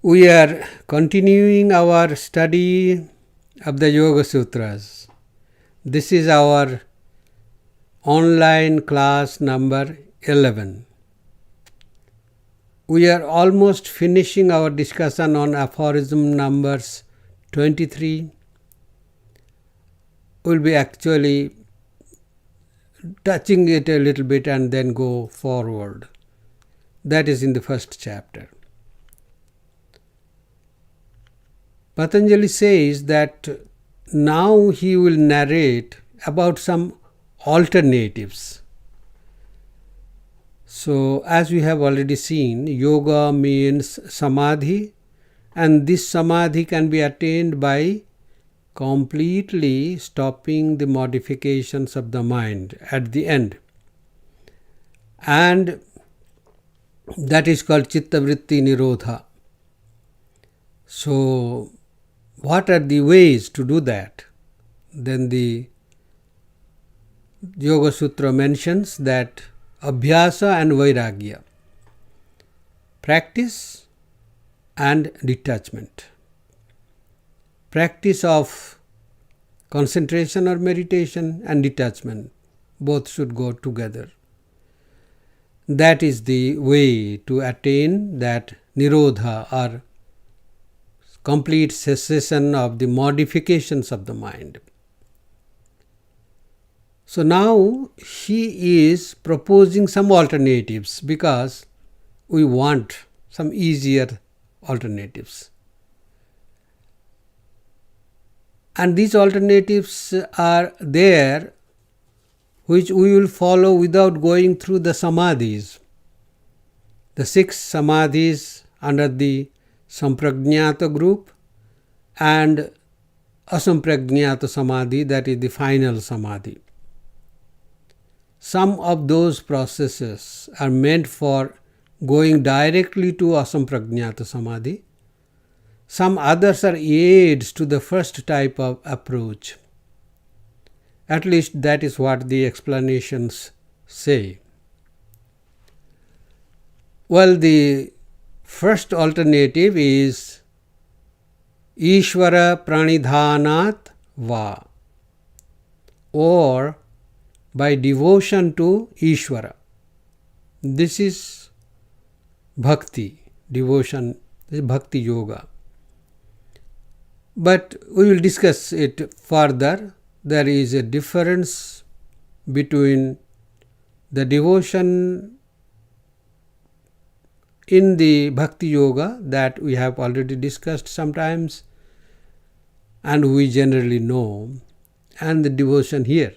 We are continuing our study of the Yoga Sutras. This is our online class number 11. We are almost finishing our discussion on aphorism numbers 23. We'll be actually touching it a little bit and then go forward. That is in the first chapter. Patanjali says that now he will narrate about some alternatives. So, as we have already seen, yoga means samadhi, and this samadhi can be attained by completely stopping the modifications of the mind at the end. And that is called chitta vritti nirodha. So, what are the ways to do that? Then the Yoga Sutra mentions that abhyasa and vairagya, practice and detachment. Practice of concentration or meditation and detachment, both should go together. That is the way to attain that nirodha or complete cessation of the modifications of the mind. So now he is proposing some alternatives because we want some easier alternatives. And these alternatives are there which we will follow without going through the samadhis. The 6 samadhis under the Samprajñata group and Asamprajñata samadhi, that is the final samadhi. Some of those processes are meant for going directly to Asamprajñata samadhi. Some others are aids to the first type of approach. At least that is what the explanations say. Well, the first alternative is Ishvara pranidhanat va, or by devotion to Ishvara. This is bhakti, devotion, this is bhakti yoga. But we will discuss it further. There is a difference between the devotion in the bhakti yoga that we have already discussed sometimes and we generally know, and the devotion here.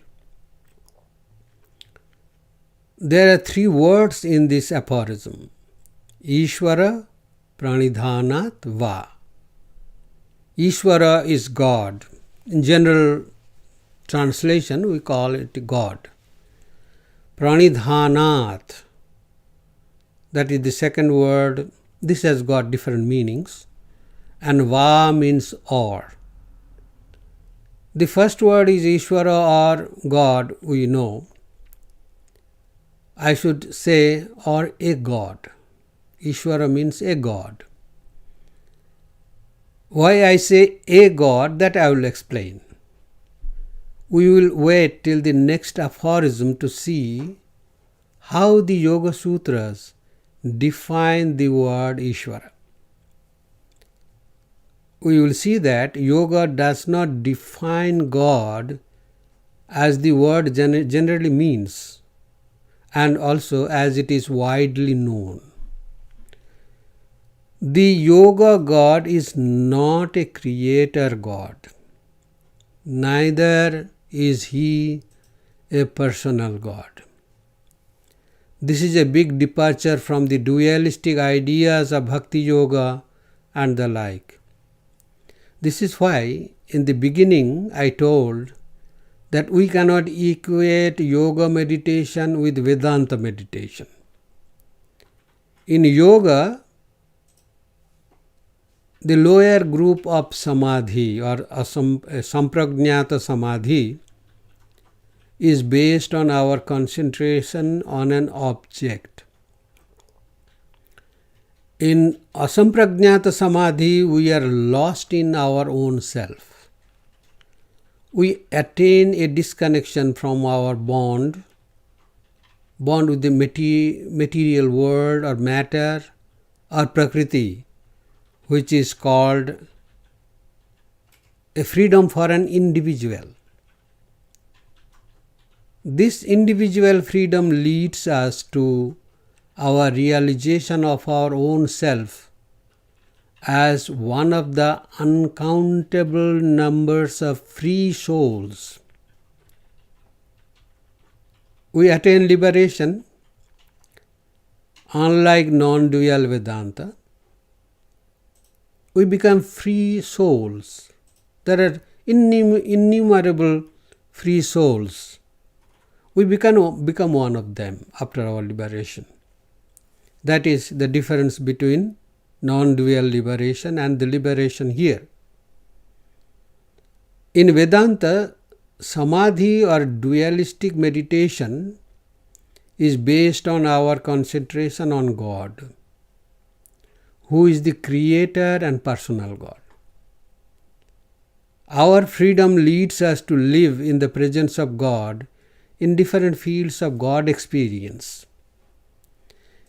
There are 3 words in this aphorism: Ishvara pranidhanat va. Ishvara is God. In general translation, we call it God. Pranidhanat, that is the second word. This has got different meanings. And va means or. The first word is Ishvara or God, we know. I should say, or a God. Ishvara means a God. Why I say a God, that I will explain. We will wait till the next aphorism to see how the Yoga Sutras define the word Ishvara. We will see that yoga does not define God as the word generally means, and also as it is widely known. The yoga God is not a creator God. Neither is he a personal God. This is a big departure from the dualistic ideas of bhakti yoga and the like. This is why in the beginning I told that we cannot equate yoga meditation with Vedanta meditation. In yoga, the lower group of samadhi or samprajñata samadhi is based on our concentration on an object. In asampragnata samadhi, we are lost in our own self. We attain a disconnection from our bond with the material world or matter or prakriti, which is called a freedom for an individual. This individual freedom leads us to our realization of our own self as one of the uncountable numbers of free souls. We attain liberation. Unlike non-dual Vedanta, we become free souls. There are innumerable free souls. We become one of them after our liberation. That is the difference between non-dual liberation and the liberation here. In Vedanta, samadhi or dualistic meditation is based on our concentration on God, who is the creator and personal God. Our freedom leads us to live in the presence of God in different fields of God experience.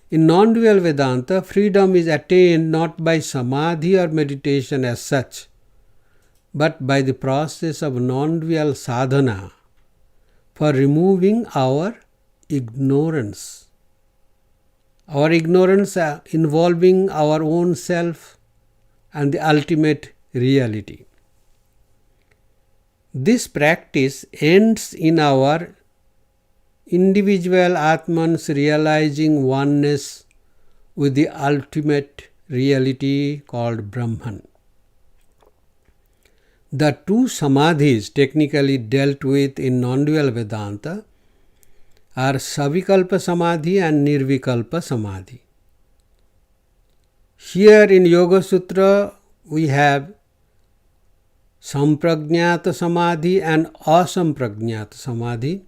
In non-dual Vedanta, freedom is attained not by samadhi or meditation as such, but by the process of non-dual sadhana for removing our ignorance. Our ignorance involving our own self and the ultimate reality. This practice ends in our individual Atman's realizing oneness with the ultimate reality called Brahman. The two samadhis technically dealt with in non-dual Vedanta are Savikalpa Samadhi and Nirvikalpa Samadhi. Here in Yoga Sutra we have Sampragnata Samadhi and Asampragnata Samadhi,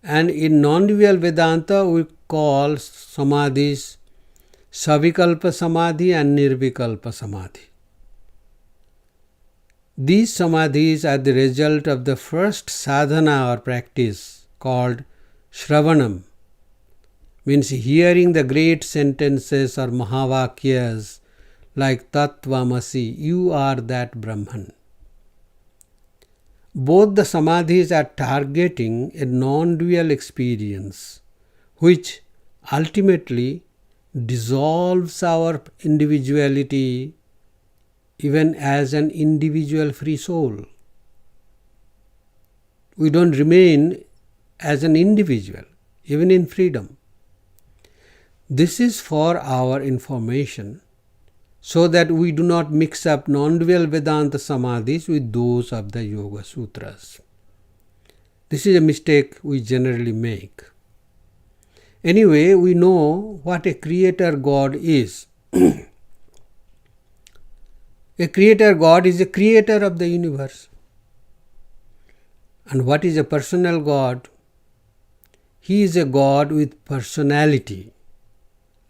and in non-dual Vedanta we call samadhis Savikalpa Samadhi and Nirvikalpa Samadhi. These samadhis are the result of the first sadhana or practice called Shravanam, means hearing the great sentences or Mahavakyas like Tattvamasi, you are that Brahman. Both the samadhis are targeting a non-dual experience which ultimately dissolves our individuality even as an individual free soul. We don't remain as an individual, even in freedom. This is for our information, so that we do not mix up non-dual Vedanta samadhis with those of the Yoga Sutras. This is a mistake we generally make. Anyway, we know what a creator God is. A creator God is a creator of the universe. And what is a personal God? He is a God with personality,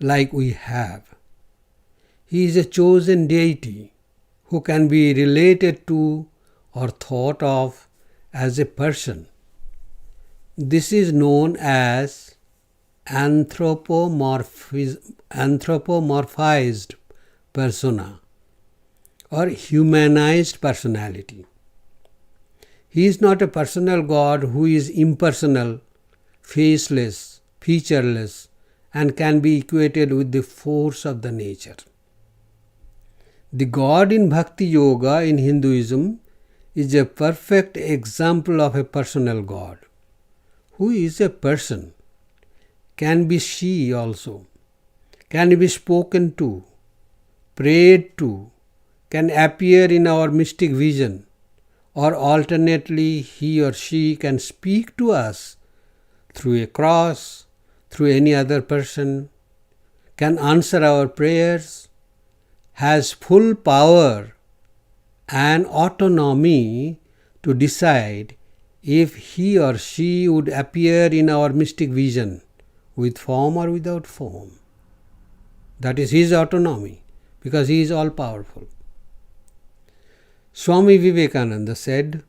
like we have. He is a chosen deity who can be related to or thought of as a person. This is known as anthropomorphized persona or humanized personality. He is not a personal God who is impersonal, faceless, featureless, and can be equated with the force of the nature. The God in Bhakti Yoga in Hinduism is a perfect example of a personal God, who is a person, can be she also, can be spoken to, prayed to, can appear in our mystic vision, or alternately he or she can speak to us through a cross, through any other person, can answer our prayers, has full power and autonomy to decide if he or she would appear in our mystic vision with form or without form. That is his autonomy, because he is all-powerful. Swami Vivekananda said,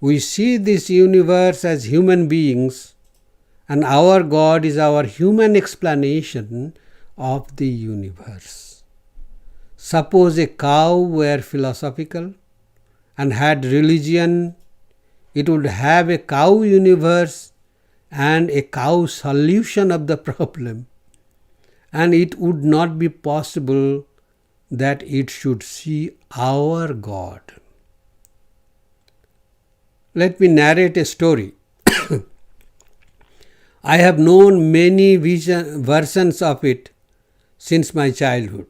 "We see this universe as human beings, and our God is our human explanation of the universe." Suppose a cow were philosophical and had religion, it would have a cow universe and a cow solution of the problem, and it would not be possible that it should see our God. Let me narrate a story. I have known many versions of it since my childhood,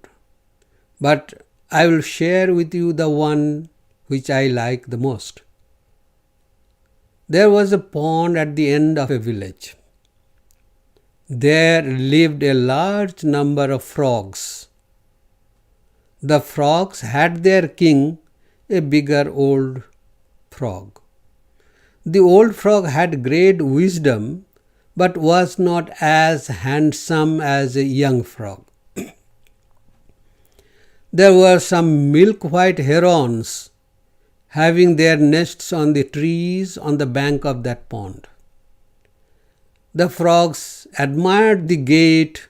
but I will share with you the one which I like the most. There was a pond at the end of a village. There lived a large number of frogs. The frogs had their king, a bigger old frog. The old frog had great wisdom, but was not as handsome as a young frog. There were some milk-white herons having their nests on the trees on the bank of that pond. The frogs admired the gait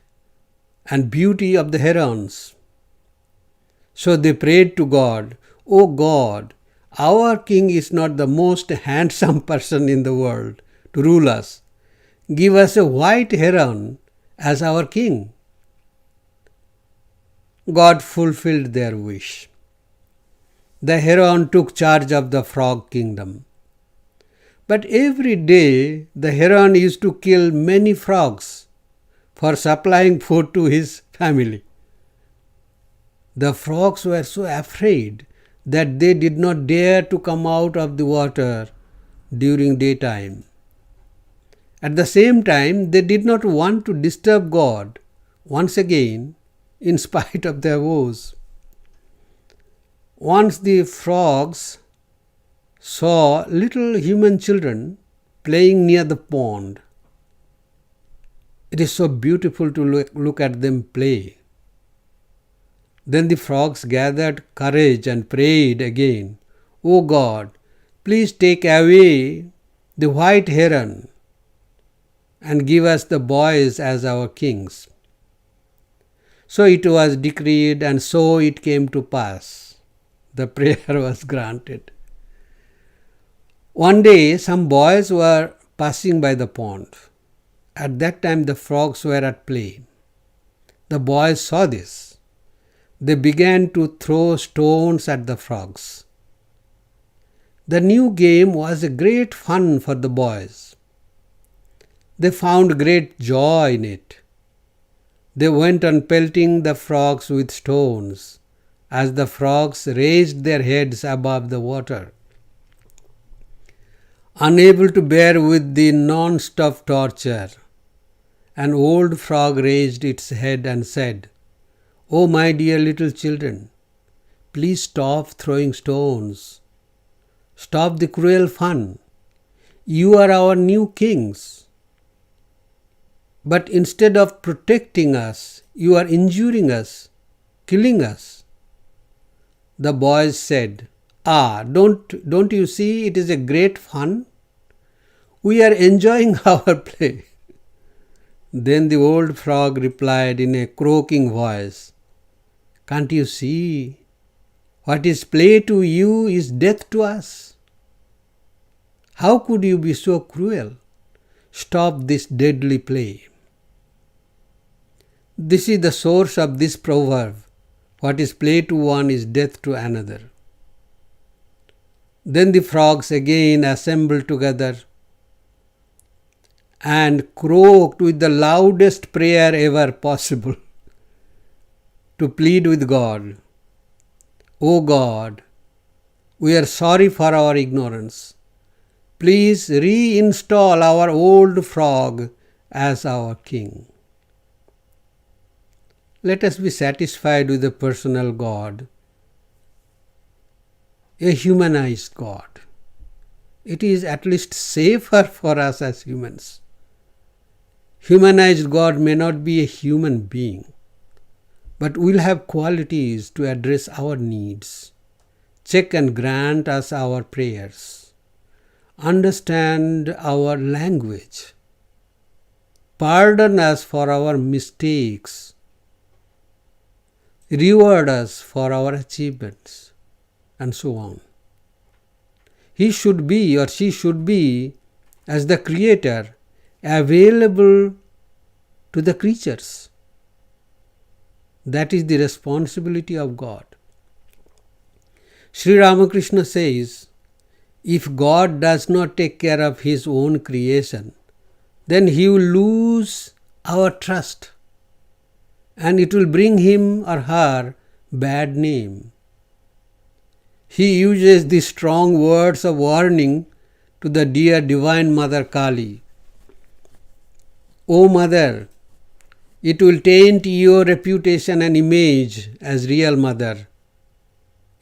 and beauty of the herons. So they prayed to God, "O God, our king is not the most handsome person in the world to rule us. Give us a white heron as our king." God fulfilled their wish. The heron took charge of the frog kingdom. But every day the heron used to kill many frogs for supplying food to his family. The frogs were so afraid that they did not dare to come out of the water during daytime. At the same time, they did not want to disturb God once again, in spite of their woes. Once the frogs saw little human children playing near the pond. It is so beautiful to look at them play. Then the frogs gathered courage and prayed again, "O God, please take away the white heron and give us the boys as our kings." So it was decreed, and so it came to pass. The prayer was granted. One day some boys were passing by the pond. At that time the frogs were at play. The boys saw this. They began to throw stones at the frogs. The new game was a great fun for the boys. They found great joy in it. They went on pelting the frogs with stones as the frogs raised their heads above the water. Unable to bear with the non-stop torture, an old frog raised its head and said, "Oh, my dear little children, please stop throwing stones. Stop the cruel fun. You are our new kings. But instead of protecting us, you are injuring us, killing us." The boys said, Don't you see it is a great fun? We are enjoying our play." Then the old frog replied in a croaking voice, "Can't you see? What is play to you is death to us. How could you be so cruel? Stop this deadly play." This is the source of this proverb. What is play to one is death to another. Then the frogs again assembled together and croaked with the loudest prayer ever possible to plead with God, "O God, we are sorry for our ignorance. Please reinstall our old frog as our king." Let us be satisfied with a personal God, a humanized God. It is at least safer for us as humans. Humanized God may not be a human being, but will have qualities to address our needs, check and grant us our prayers, understand our language, pardon us for our mistakes, reward us for our achievements, and so on. He should be or she should be, as the Creator, available to the creatures. That is the responsibility of God. Sri Ramakrishna says, if God does not take care of His own creation, then He will lose our trust and it will bring him or her bad name. He uses the strong words of warning to the dear Divine Mother Kali. O Mother, it will taint your reputation and image as real Mother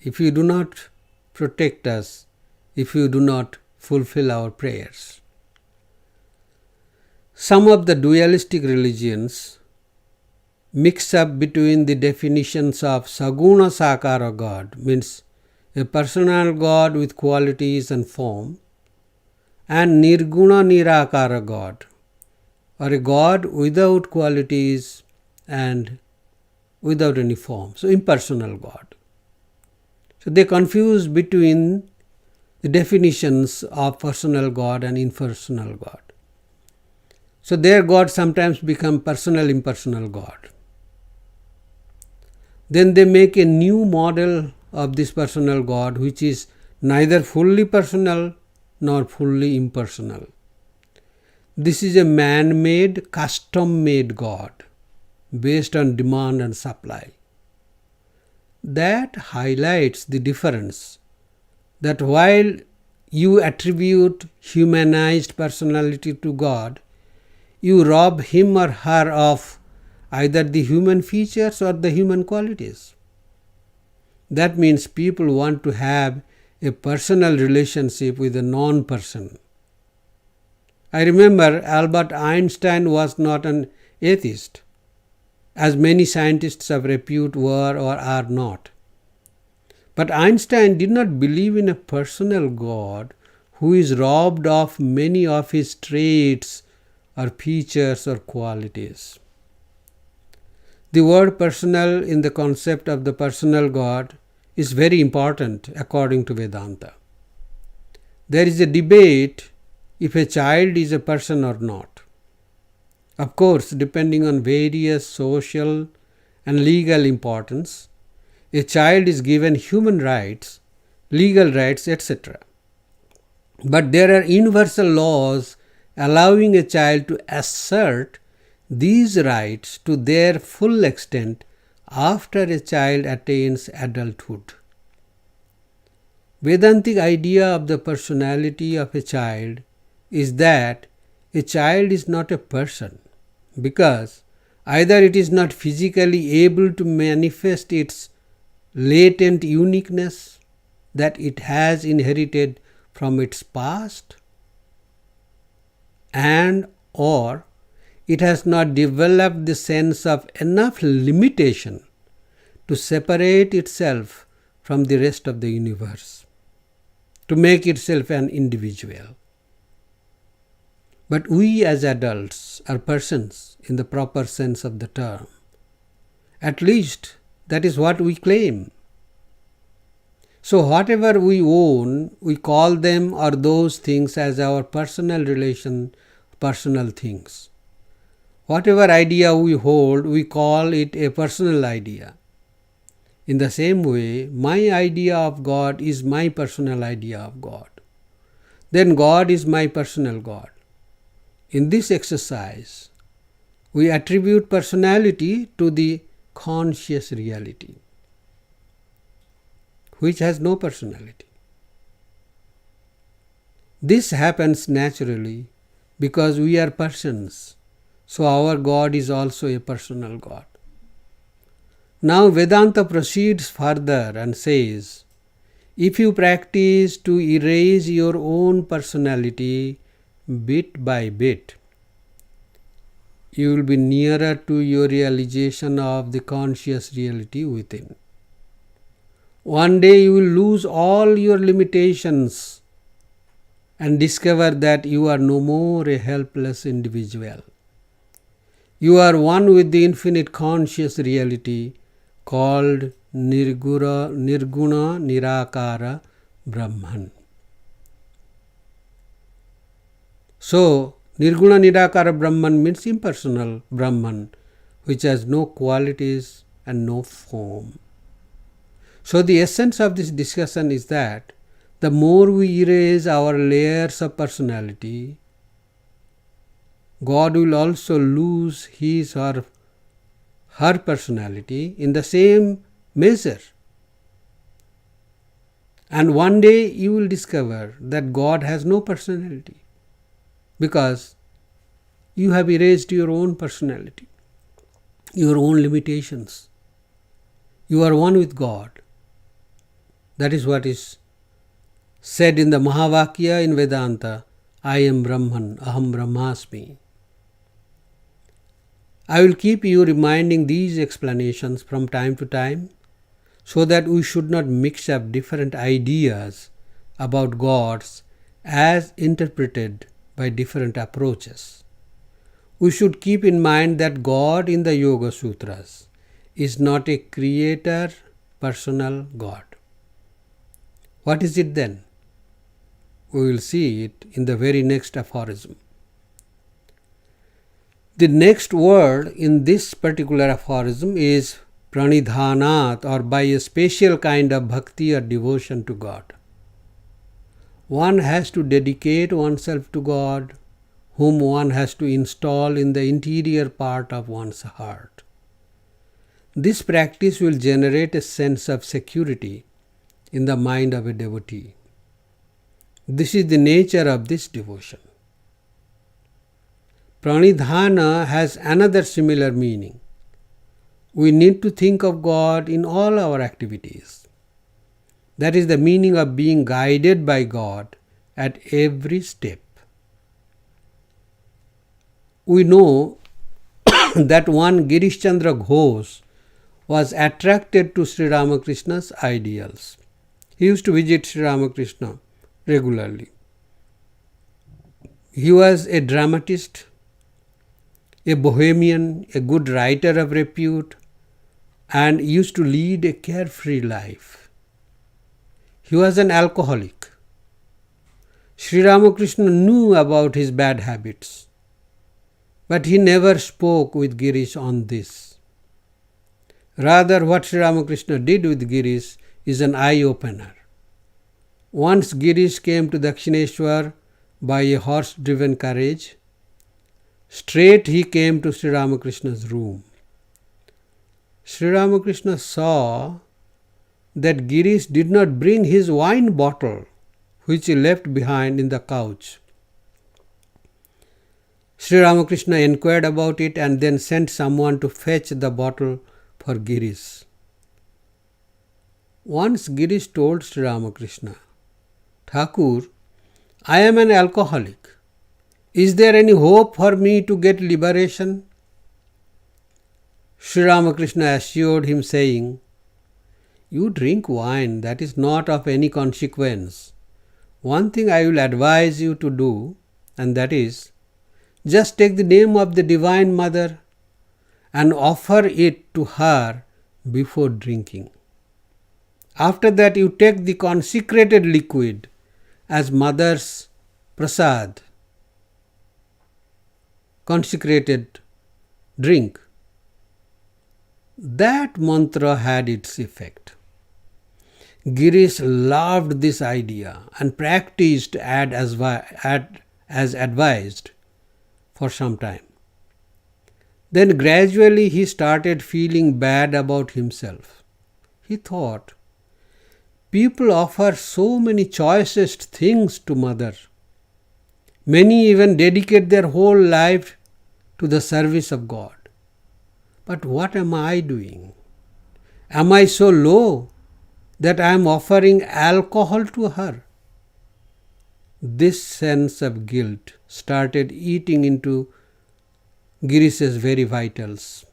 if you do not protect us, if you do not fulfill our prayers. Some of the dualistic religions mix up between the definitions of Saguna Sakara God, means a personal God with qualities and form, and Nirguna Nirakara God, or a God without qualities and without any form, so impersonal God. So they confuse between the definitions of personal God and impersonal God. So their God sometimes become personal impersonal God. Then they make a new model of this personal God which is neither fully personal nor fully impersonal. This is a man-made, custom-made God based on demand and supply. That highlights the difference that while you attribute humanized personality to God, you rob him or her of either the human features or the human qualities. That means people want to have a personal relationship with a non-person. I remember Albert Einstein was not an atheist, as many scientists of repute were or are not. But Einstein did not believe in a personal God who is robbed of many of his traits or features or qualities. The word personal in the concept of the personal God is very important according to Vedanta. There is a debate if a child is a person or not. Of course, depending on various social and legal importance, a child is given human rights, legal rights, etc. But there are universal laws allowing a child to assert these rights to their full extent after a child attains adulthood. Vedantic idea of the personality of a child is that a child is not a person because either it is not physically able to manifest its latent uniqueness that it has inherited from its past, and or it has not developed the sense of enough limitation to separate itself from the rest of the universe, to make itself an individual. But we as adults are persons in the proper sense of the term. At least that is what we claim. So whatever we own, we call them or those things as our personal relation, personal things. Whatever idea we hold, we call it a personal idea. In the same way, my idea of God is my personal idea of God. Then God is my personal God. In this exercise, we attribute personality to the conscious reality, which has no personality. This happens naturally because we are persons, so our God is also a personal God. Now Vedanta proceeds further and says, if you practice to erase your own personality bit by bit, you will be nearer to your realization of the conscious reality within. One day you will lose all your limitations and discover that you are no more a helpless individual. You are one with the infinite conscious reality called Nirguna Nirakara Brahman. So, Nirguna Nirakara Brahman means impersonal Brahman, which has no qualities and no form. So, the essence of this discussion is that the more we erase our layers of personality, God will also lose his or her personality in the same measure. And one day you will discover that God has no personality because you have erased your own personality, your own limitations. You are one with God. That is what is said in the Mahavakya in Vedanta, I am Brahman, Aham Brahmasmi. I will keep you reminding these explanations from time to time so that we should not mix up different ideas about gods as interpreted by different approaches. We should keep in mind that God in the Yoga Sutras is not a creator, personal God. What is it then? We will see it in the very next aphorism. The next word in this particular aphorism is pranidhanat, or by a special kind of bhakti or devotion to God. One has to dedicate oneself to God, whom one has to install in the interior part of one's heart. This practice will generate a sense of security in the mind of a devotee. This is the nature of this devotion. Pranidhana has another similar meaning. We need to think of God in all our activities. That is the meaning of being guided by God at every step. We know that one Girish Chandra Ghosh was attracted to Sri Ramakrishna's ideals. He used to visit Sri Ramakrishna regularly. He was a dramatist, a bohemian, a good writer of repute, and used to lead a carefree life. He was an alcoholic. Sri Ramakrishna knew about his bad habits, but he never spoke with Girish on this. Rather, what Sri Ramakrishna did with Girish is an eye-opener. Once Girish came to Dakshineshwar by a horse-driven carriage. Straight he came to Sri Ramakrishna's room. Sri Ramakrishna saw that Girish did not bring his wine bottle, which he left behind in the couch. Sri Ramakrishna inquired about it and then sent someone to fetch the bottle for Girish. Once Girish told Sri Ramakrishna, Thakur, I am an alcoholic. Is there any hope for me to get liberation? Sri Ramakrishna assured him, saying, You drink wine, that is not of any consequence. One thing I will advise you to do, and that is, just take the name of the Divine Mother and offer it to her before drinking. After that, you take the consecrated liquid as Mother's prasad, consecrated drink. That mantra had its effect. Girish loved this idea and practiced as advised for some time. Then gradually he started feeling bad about himself. He thought, people offer so many choicest things to Mother. Many even dedicate their whole life to the service of God. But what am I doing? Am I so low that I am offering alcohol to her? This sense of guilt started eating into Girish's very vitals.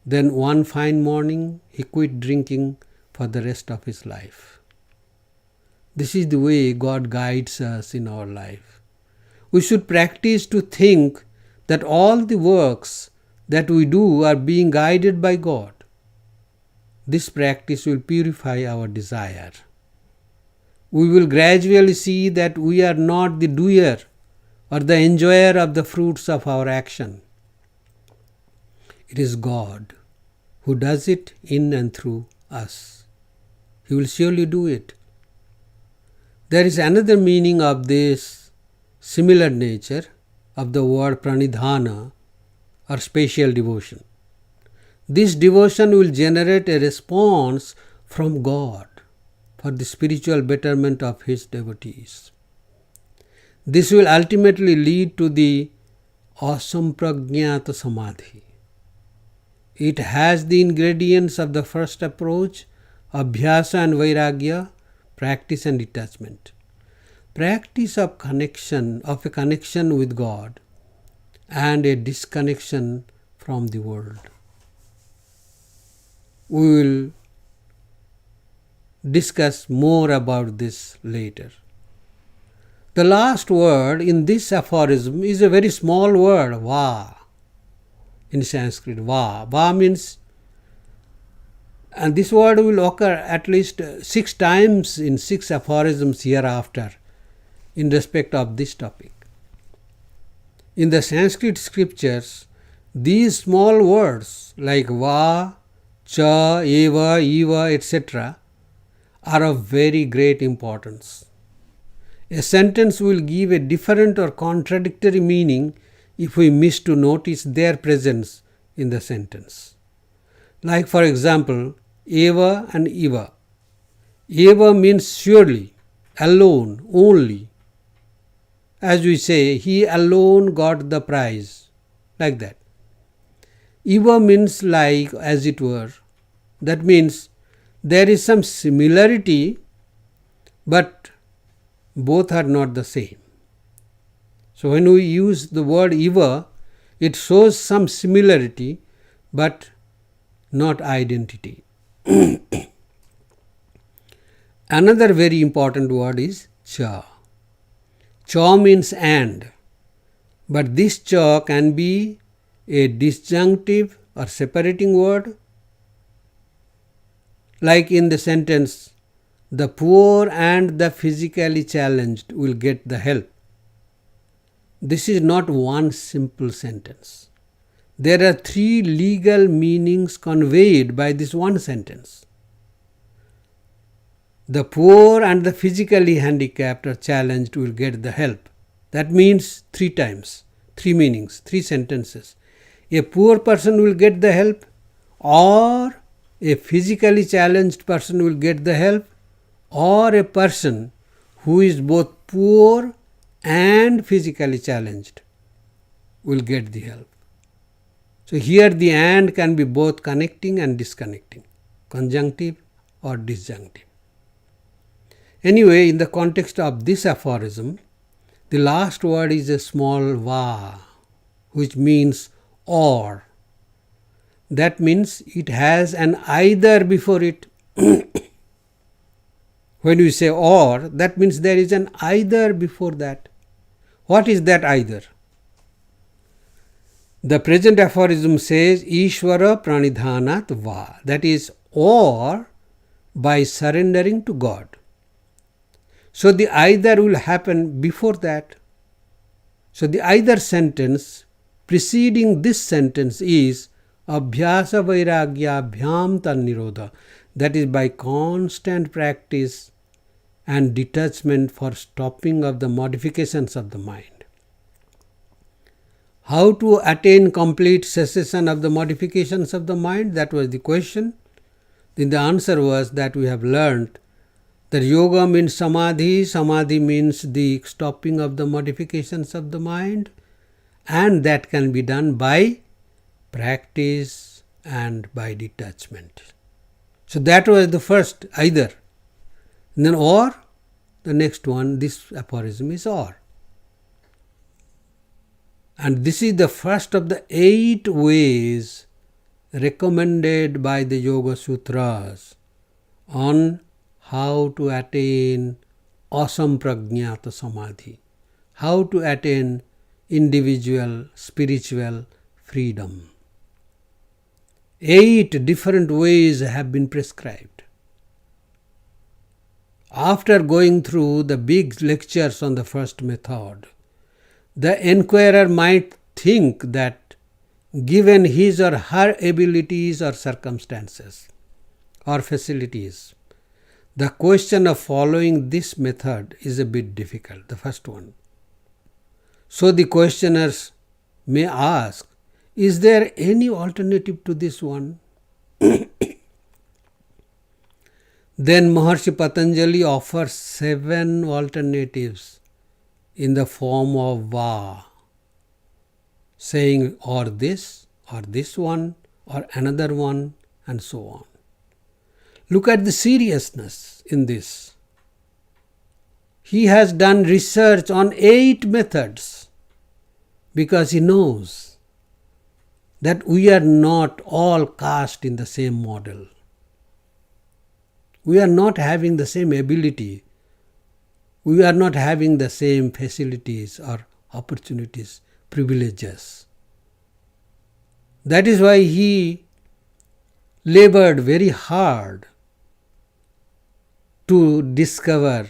Then one fine morning, he quit drinking for the rest of his life. This is the way God guides us in our life. We should practice to think that all the works that we do are being guided by God. This practice will purify our desire. We will gradually see that we are not the doer or the enjoyer of the fruits of our action. It is God who does it in and through us. He will surely do it. There is another meaning of this similar nature of the word pranidhana or special devotion. This devotion will generate a response from God for the spiritual betterment of His devotees. This will ultimately lead to the asampragnata samadhi. It has the ingredients of the first approach, abhyasa and vairagya, practice and detachment. Practice of a connection with God and a disconnection from the world. We will discuss more about this later. The last word in this aphorism is a very small word, va. In Sanskrit, va. Va means, and this word will occur at least 6 times in 6 aphorisms hereafter in respect of this topic. In the Sanskrit scriptures, these small words like va, cha, eva, eva, etc. are of very great importance. A sentence will give a different or contradictory meaning if we miss to notice their presence in the sentence. Like for example, eva and eva. Eva means surely, alone, only. As we say, he alone got the prize, like that. Eva means like, as it were. That means there is some similarity, but both are not the same. So when we use the word eva, it shows some similarity, but not identity. Another very important word is cha. Cha means and, but this cha can be a disjunctive or separating word. Like in the sentence, the poor and the physically challenged will get the help. This is not one simple sentence. There are 3 legal meanings conveyed by this one sentence. The poor and the physically handicapped or challenged will get the help. That means 3 times, 3 meanings, 3 sentences. A poor person will get the help, or a physically challenged person will get the help, or a person who is both poor and physically challenged will get the help. So here the and can be both connecting and disconnecting, conjunctive or disjunctive. Anyway, in the context of this aphorism, the last word is a small va, which means or. That means it has an either before it. When we say or, that means there is an either before that. What is that either? The present aphorism says Ishvara pranidhanat va, that is, or by surrendering to God. So the either will happen before that. So the either sentence preceding this sentence is abhyasa vairagya bhyam tannirodha, that is by constant practice and detachment for stopping of the modifications of the mind. How to attain complete cessation of the modifications of the mind? That was the question. Then the answer was that we have learnt that yoga means samadhi, samadhi means the stopping of the modifications of the mind, and that can be done by practice and by detachment. So that was the first either. And then or, the next one, this aphorism is or. And this is the first of the 8 ways recommended by the Yoga Sutras on how to attain asampragnata samadhi, how to attain individual spiritual freedom. 8 different ways have been prescribed. After going through the big lectures on the first method, the inquirer might think that given his or her abilities or circumstances or facilities, the question of following this method is a bit difficult, the first one. So the questioners may ask, is there any alternative to this one? Then Maharshi Patanjali offers 7 alternatives in the form of va, saying or this one, or another one, and so on. Look at the seriousness in this. He has done research on 8 methods because he knows that we are not all cast in the same model. We are not having the same ability. We are not having the same facilities or opportunities, privileges. That is why he labored very hard to discover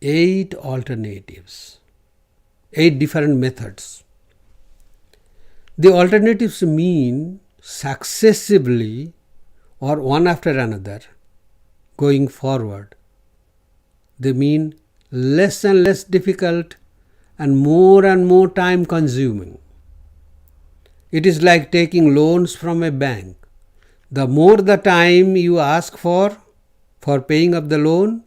8 alternatives, 8 different methods. The alternatives mean successively or one after another going forward. They mean less and less difficult and more time consuming. It is like taking loans from a bank. The more the time you ask for paying up the loan,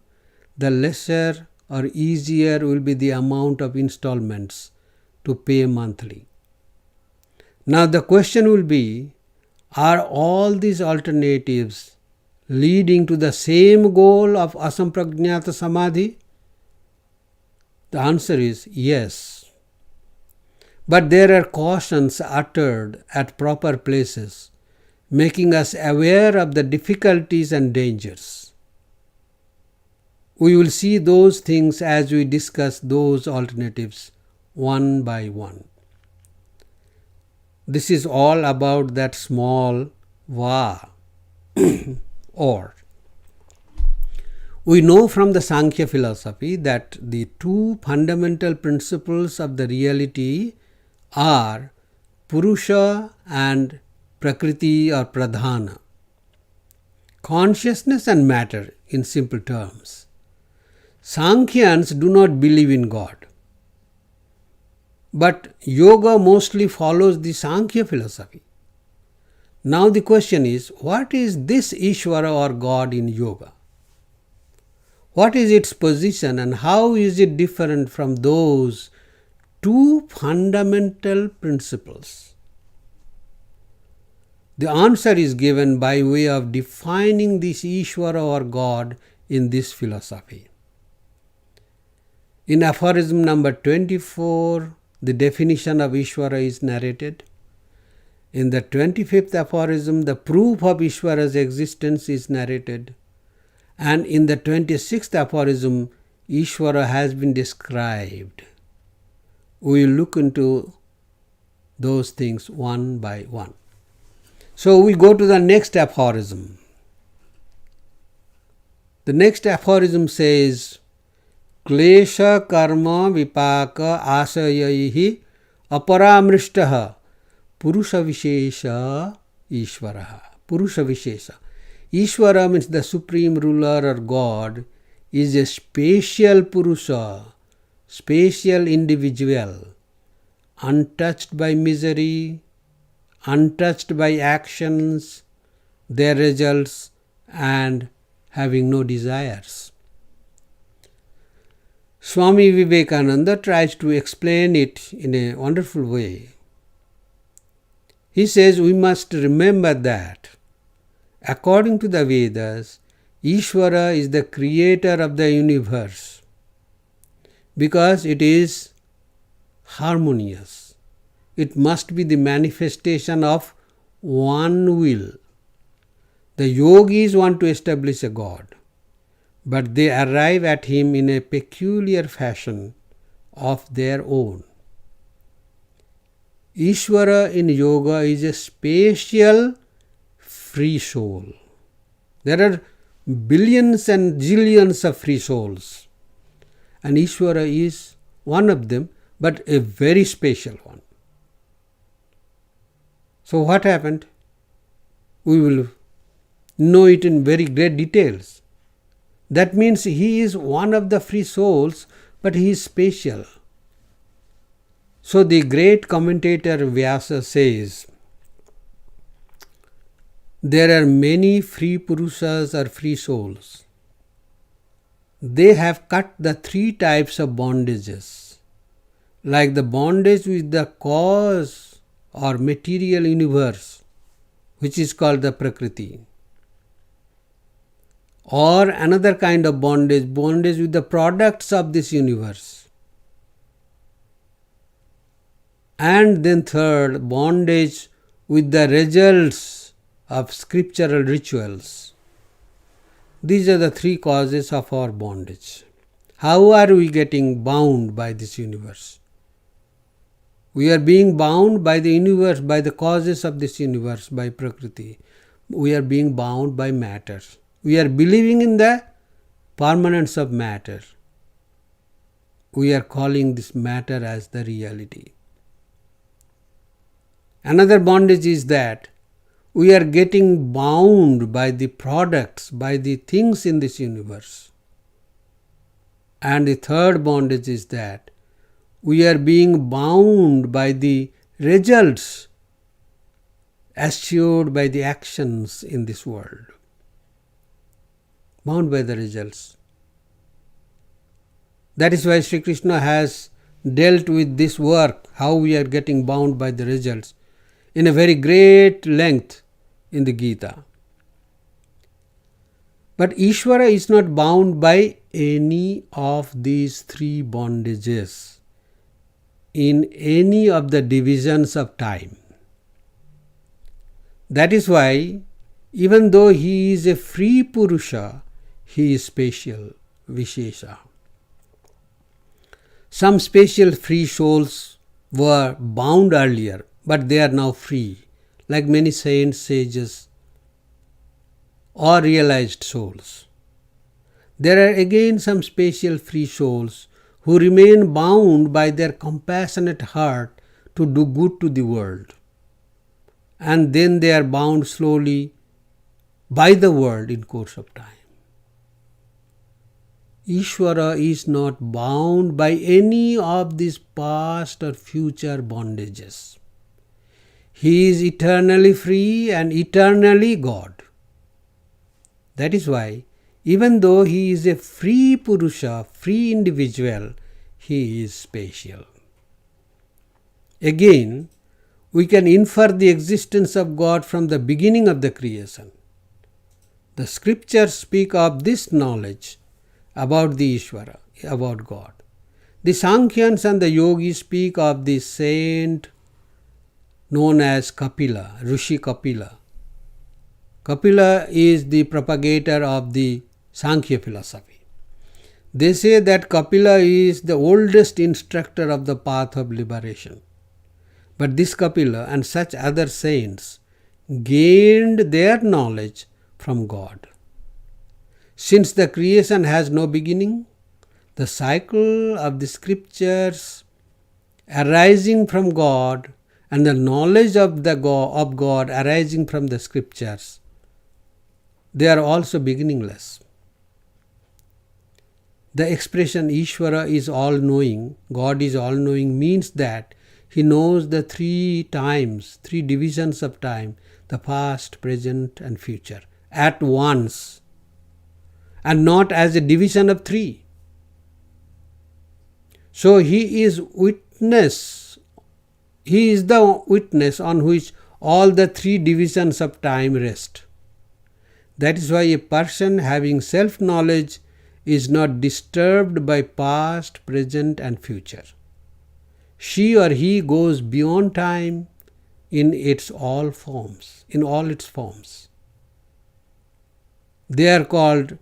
the lesser or easier will be the amount of installments to pay monthly. Now the question will be, are all these alternatives leading to the same goal of asampragnata samadhi? The answer is yes. But there are cautions uttered at proper places, making us aware of the difficulties and dangers. We will see those things as we discuss those alternatives one by one. This is all about that small va or. We know from the Sankhya philosophy that the 2 fundamental principles of the reality are Purusha and Prakriti or Pradhana, consciousness and matter in simple terms. Sankhyans do not believe in God, but yoga mostly follows the Sankhya philosophy. Now the question is, what is this Ishvara or God in yoga? What is its position and how is it different from those 2 fundamental principles? The answer is given by way of defining this Ishvara or God in this philosophy. In aphorism number 24, the definition of Ishvara is narrated. In the 25th aphorism, the proof of Ishvara's existence is narrated. And in the 26th aphorism, Ishvara has been described. We will look into those things one by one. So we go to the next aphorism. The next aphorism says, Klesha karma vipaka asayaihi aparamrishtaha Purusha Vishesha Ishvaraha. Purusha Vishesha. Ishvara means the supreme ruler or God is a spatial Purusha, spatial individual, untouched by misery, untouched by actions, their results, and having no desires. Swami Vivekananda tries to explain it in a wonderful way. He says we must remember that according to the Vedas, Ishvara is the creator of the universe because it is harmonious. it must be the manifestation of one will. The yogis want to establish a God, but they arrive at him in a peculiar fashion of their own. Ishvara in yoga is a spatial free soul. There are billions and zillions of free souls, and Ishvara is one of them, but a very special one. So what happened? We will know it in very great details. That means he is one of the free souls, but he is special. So the great commentator Vyasa says, there are many free Purushas or free souls. They have cut the three types of bondages, like the bondage with the cause or material universe, which is called the Prakriti, or another kind of bondage with the products of this universe. And then third, bondage with the results of scriptural rituals. These are the three causes of our bondage. How are we getting bound by this universe? We are being bound by the universe, by the causes of this universe, by Prakriti. We are being bound by matter. We are believing in the permanence of matter. We are calling this matter as the reality. Another bondage is that we are getting bound by the products, by the things in this universe. And the third bondage is that we are being bound by the results assured by the actions in this world. Bound by the results. That is why Sri Krishna has dealt with this work, how we are getting bound by the results, in a very great length in the Gita. But Ishvara is not bound by any of these three bondages in any of the divisions of time. That is why, even though he is a free Purusha, he is special, Vishesha. Some special free souls were bound earlier, but they are now free, like many saints, sages, or realized souls. There are again some special free souls who remain bound by their compassionate heart to do good to the world. And then they are bound slowly by the world in course of time. Ishvara is not bound by any of these past or future bondages. He is eternally free and eternally God. That is why, even though he is a free Purusha, free individual, he is special. Again, we can infer the existence of God from the beginning of the creation. The scriptures speak of this knowledge about the Ishvara, about God. The Sankhyans and the Yogis speak of the saint known as Kapila, Rishi Kapila. Kapila is the propagator of the Sankhya philosophy. They say that Kapila is the oldest instructor of the path of liberation. But this Kapila and such other saints gained their knowledge from God. Since the creation has no beginning, the cycle of the scriptures arising from God and the knowledge of God arising from the scriptures, they are also beginningless. The expression Ishvara is all-knowing, God is all-knowing, means that he knows the three times, three divisions of time, the past, present and future, at once, and not as a division of three. So he is witness. He is the witness on which all the three divisions of time rest. That is why a person having self-knowledge is not disturbed by past, present and future. she or he goes beyond time in all its forms. They are called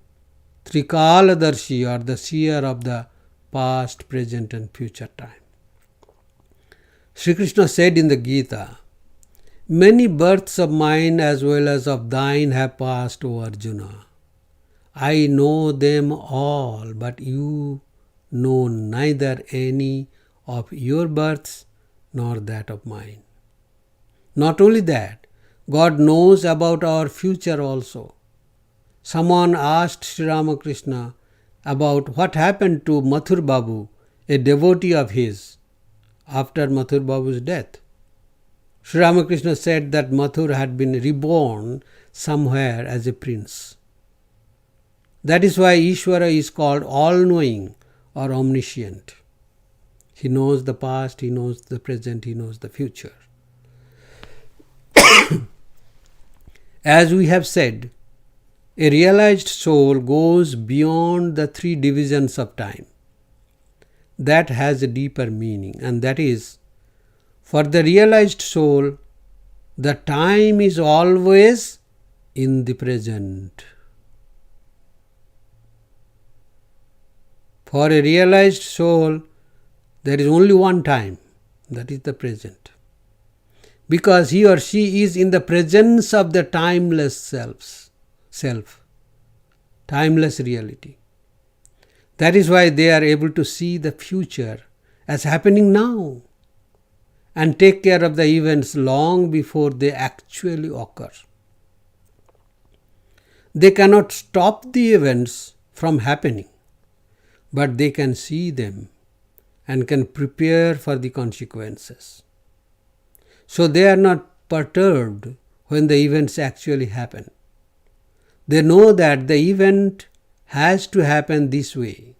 Trikaladarshi, or the seer of the past, present and future time. Sri Krishna said in the Gita, "Many births of mine as well as of thine have passed, O Arjuna. I know them all, but you know neither any of your births nor that of mine." Not only that, God knows about our future also. Someone asked Sri Ramakrishna about what happened to Mathur Babu, a devotee of his, after Mathur Babu's death. Sri Ramakrishna said that Mathur had been reborn somewhere as a prince. That is why Ishvara is called all-knowing or omniscient. He knows the past, he knows the present, he knows the future. As we have said, a realized soul goes beyond the three divisions of time. That has a deeper meaning, and that is, for the realized soul, the time is always in the present. For a realized soul, there is only one time, that is the present. Because he or she is in the presence of the timeless self, timeless reality. That is why they are able to see the future as happening now and take care of the events long before they actually occur. They cannot stop the events from happening, but they can see them and can prepare for the consequences. So they are not perturbed when the events actually happen. They know that the event has to happen this way.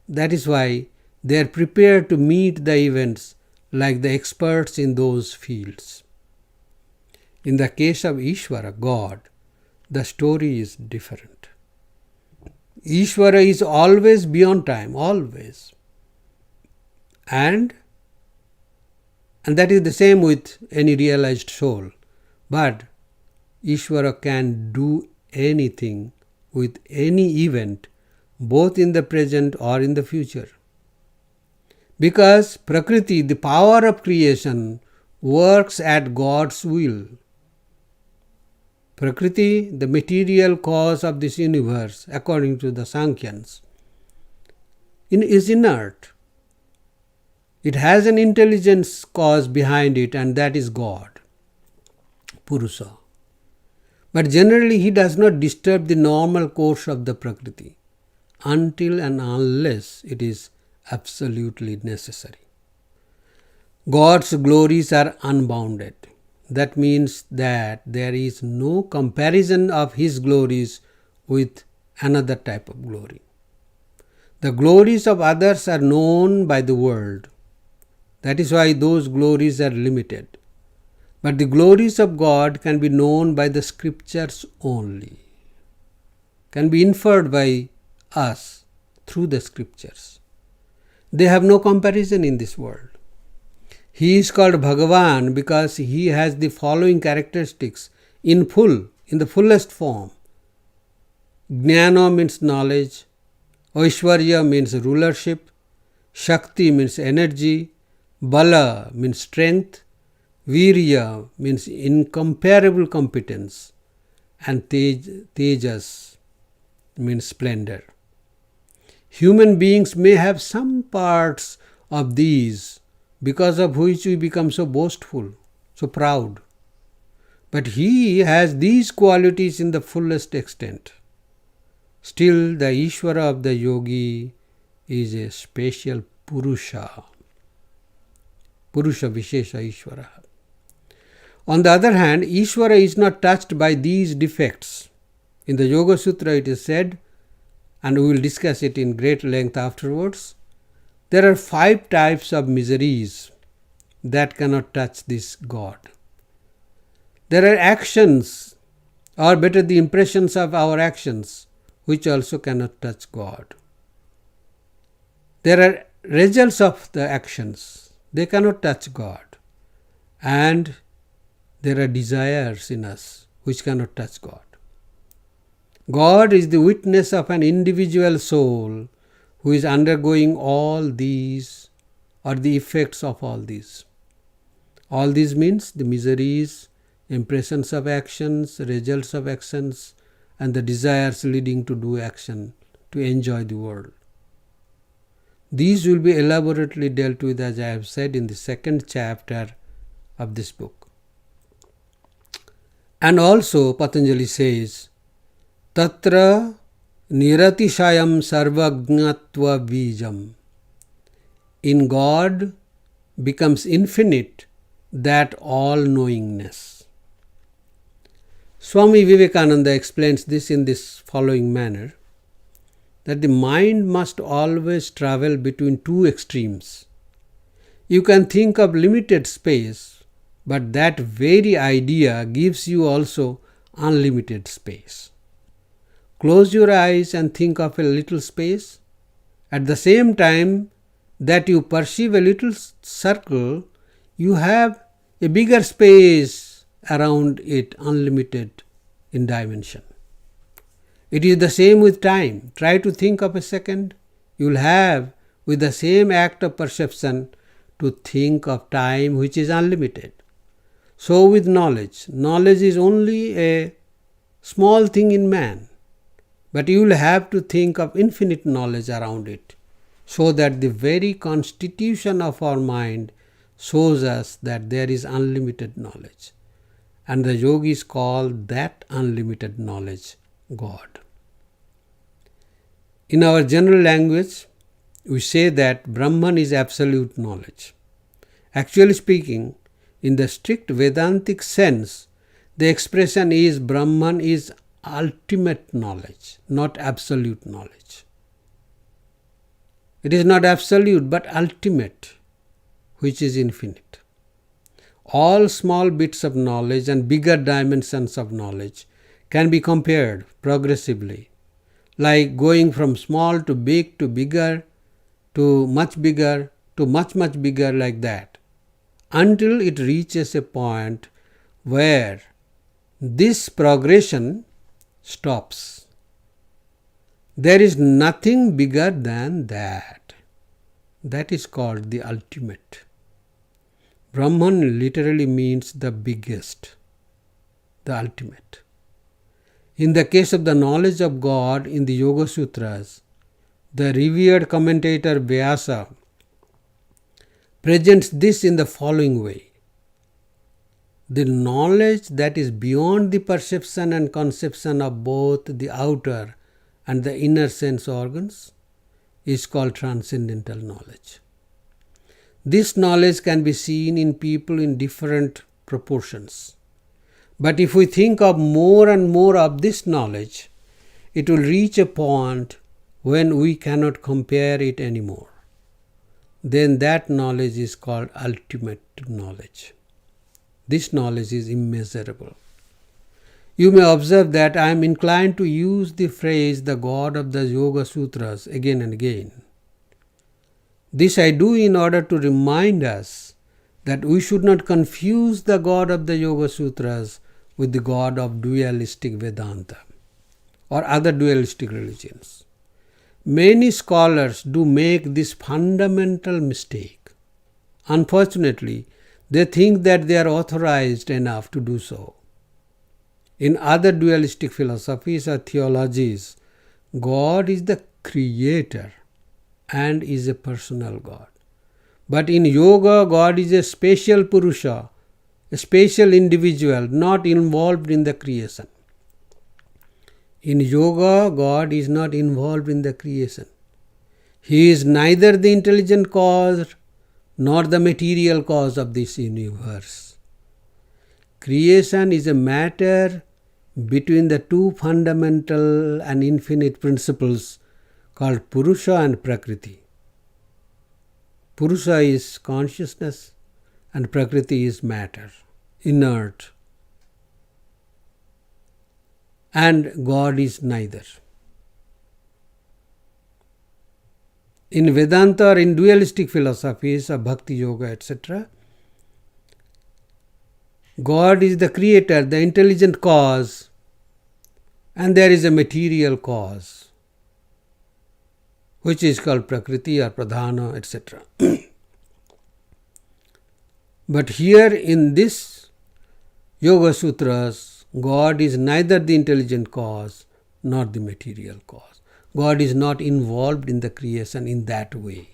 That is why they are prepared to meet the events like the experts in those fields. In the case of Ishvara, God, the story is different. Ishvara is always beyond time, always. And that is the same with any realized soul. But Ishvara can do anything with any event, both in the present or in the future. Because Prakriti, the power of creation, works at God's will. Prakriti, the material cause of this universe, according to the Sankhyans, is inert. It has an intelligence cause behind it, and that is God, Purusa. But generally he does not disturb the normal course of the Prakriti until and unless it is absolutely necessary. God's glories are unbounded. That means that there is no comparison of his glories with another type of glory. The glories of others are known by the world. That is why those glories are limited. But the glories of God can be known by the scriptures only, can be inferred by us through the scriptures. They have no comparison in this world. He is called Bhagavan because he has the following characteristics in the fullest form. Jnana means knowledge, Aishwarya means rulership, Shakti means energy, Bala means strength, Virya means incomparable competence, and Tejas means splendor. Human beings may have some parts of these, because of which we become so boastful, so proud. But he has these qualities in the fullest extent. Still, the Ishvara of the yogi is a special Purusha. Purusha Vishesha Ishvara. On the other hand, Ishvara is not touched by these defects. In the Yoga Sutra it is said, and we will discuss it in great length afterwards, there are 5 types of miseries that cannot touch this God. There are actions, or better the impressions of our actions, which also cannot touch God. There are results of the actions, They cannot touch God. And there are desires in us which cannot touch God. God is the witness of an individual soul who is undergoing all these or the effects of all these. All these means the miseries, impressions of actions, results of actions, and the desires leading to do action, to enjoy the world. These will be elaborately dealt with, as I have said, in the second chapter of this book. And also Patanjali says, Tatra niratishayam sarvagnatva bijam. In God becomes infinite that all-knowingness. Swami Vivekananda explains this in this following manner, that the mind must always travel between two extremes. You can think of limited space, but that very idea gives you also unlimited space. Close your eyes and think of a little space. At the same time that you perceive a little circle, you have a bigger space around it, unlimited in dimension. It is the same with time. Try to think of a second. You will have, with the same act of perception, to think of time which is unlimited. So with knowledge. Knowledge is only a small thing in man, but you will have to think of infinite knowledge around it, so that the very constitution of our mind shows us that there is unlimited knowledge. And the yogis call that unlimited knowledge God. In our general language, we say that Brahman is absolute knowledge. Actually speaking, in the strict Vedantic sense, the expression is Brahman is ultimate knowledge, not absolute knowledge. It is not absolute but ultimate, which is infinite. All small bits of knowledge and bigger dimensions of knowledge can be compared progressively, like going from small to big to bigger to much bigger to much bigger, like that, until it reaches a point where this progression stops. There is nothing bigger than that. That is called the ultimate. Brahman literally means the biggest, the ultimate. In the case of the knowledge of God in the Yoga Sutras, the revered commentator Vyasa presents this in the following way. The knowledge that is beyond the perception and conception of both the outer and the inner sense organs is called transcendental knowledge. This knowledge can be seen in people in different proportions. But if we think of more and more of this knowledge, it will reach a point when we cannot compare it anymore. Then that knowledge is called ultimate knowledge. This knowledge is immeasurable. You may observe that I am inclined to use the phrase the God of the Yoga Sutras again and again. This I do in order to remind us that we should not confuse the God of the Yoga Sutras with the God of dualistic Vedanta or other dualistic religions. Many scholars do make this fundamental mistake. Unfortunately, they think that they are authorized enough to do so. In other dualistic philosophies or theologies, God is the creator and is a personal God. But in yoga, God is a special Purusha, a special individual, not involved in the creation. In yoga, God is not involved in the creation. He is neither the intelligent cause nor the material cause of this universe. Creation is a matter between the two fundamental and infinite principles called Purusha and Prakriti. Purusha is consciousness and Prakriti is matter, inert. And God is neither. In Vedanta or in dualistic philosophies of Bhakti Yoga, etc., God is the creator, the intelligent cause, and there is a material cause, which is called Prakriti or Pradhana, etc. But here in this Yoga Sutras, God is neither the intelligent cause nor the material cause. God is not involved in the creation in that way.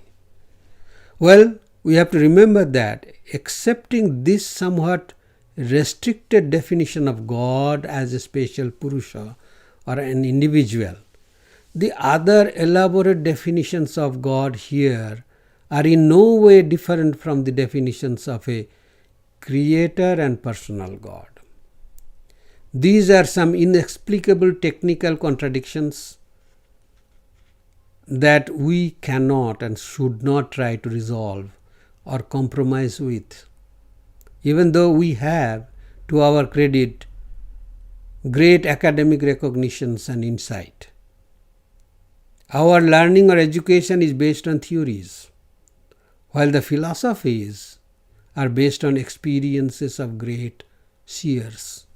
Well, we have to remember that accepting this somewhat restricted definition of God as a special Purusha or an individual, the other elaborate definitions of God here are in no way different from the definitions of a creator and personal God. These are some inexplicable technical contradictions that we cannot and should not try to resolve or compromise with, even though we have, to our credit, great academic recognitions and insight. Our learning or education is based on theories, while the philosophies are based on experiences of great seers.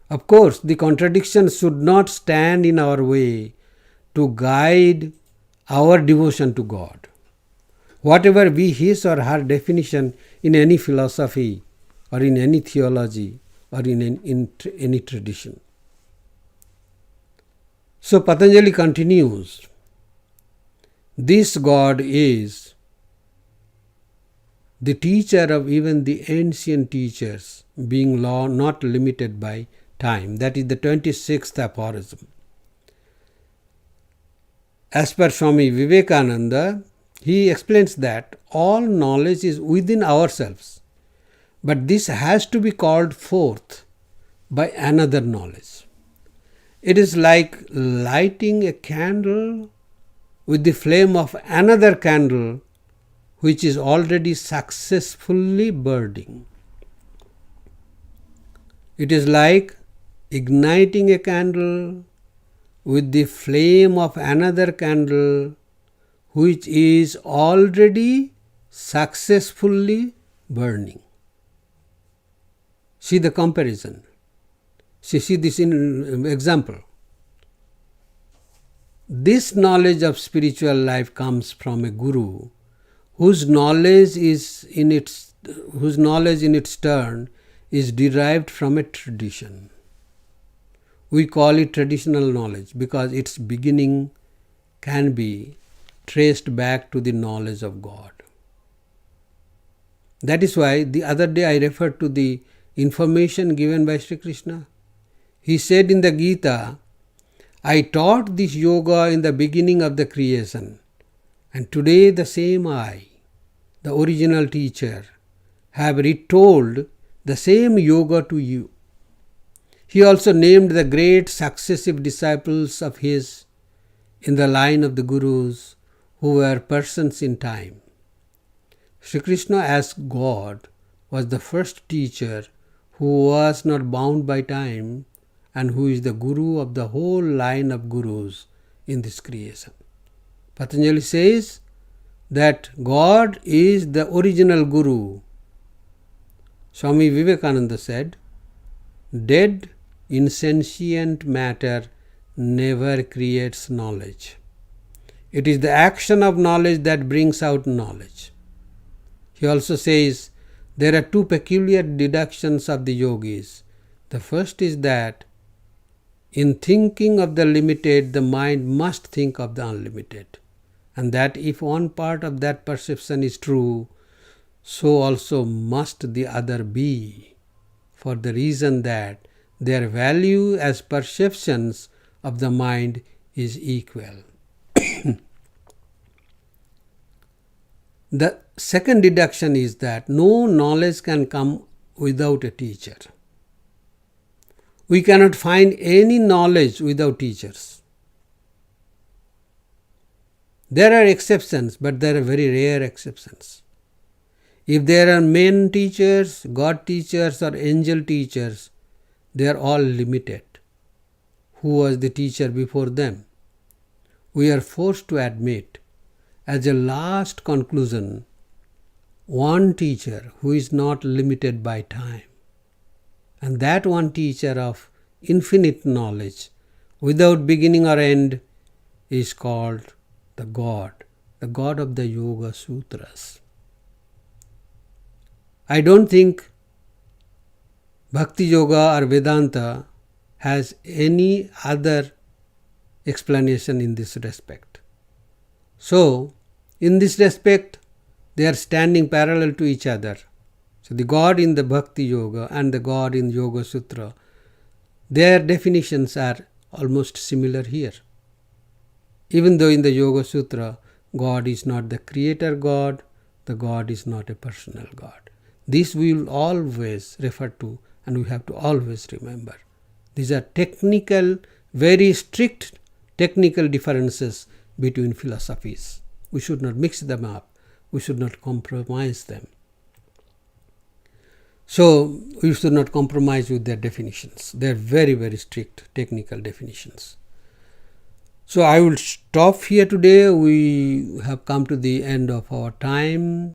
Of course, the contradictions should not stand in our way to guide our devotion to God. Whatever be his or her definition in any philosophy or in any theology or in any tradition. So Patanjali continues, this God is the teacher of even the ancient teachers, being law not limited by time. That is the 26th aphorism. As per Swami Vivekananda, he explains that all knowledge is within ourselves, but this has to be called forth by another knowledge. It is like lighting a candle with the flame of another candle which is already successfully burning. It is like igniting a candle with the flame of another candle which is already successfully burning. See the comparison. See this in example. This knowledge of spiritual life comes from a guru whose knowledge in its turn is derived from a tradition. We call it traditional knowledge because its beginning can be traced back to the knowledge of God. That is why the other day I referred to the information given by Sri Krishna. He said in the Gita, I taught this yoga in the beginning of the creation, and today the same I, the original teacher, have retold the same yoga to you. He also named the great successive disciples of his in the line of the gurus who were persons in time. Sri Krishna as God was the first teacher who was not bound by time and who is the guru of the whole line of gurus in this creation. Patanjali says that God is the original guru. Swami Vivekananda said, dead, insentient matter never creates knowledge. It is the action of knowledge that brings out knowledge. He also says there are two peculiar deductions of the yogis. The first is that in thinking of the limited, the mind must think of the unlimited, and that if one part of that perception is true, so also must the other be, for the reason that their value as perceptions of the mind is equal. The second deduction is that no knowledge can come without a teacher. We cannot find any knowledge without teachers. There are exceptions, but there are very rare exceptions. If there are men teachers, God teachers, or angel teachers, they are all limited. Who was the teacher before them? We are forced to admit, as a last conclusion, one teacher who is not limited by time. And that one teacher of infinite knowledge, without beginning or end, is called the God of the Yoga Sutras. I don't think Bhakti Yoga or Vedanta has any other explanation in this respect. So, in this respect, they are standing parallel to each other. So, the God in the Bhakti Yoga and the God in Yoga Sutra, their definitions are almost similar here. Even though in the Yoga Sutra, God is not the creator God, the God is not a personal God. This we will always refer to, and we have to always remember. These are technical, very strict technical differences between philosophies. We should not mix them up. We should not compromise them. So, we should not compromise with their definitions. They are very, very strict technical definitions. So, I will stop here today. We have come to the end of our time.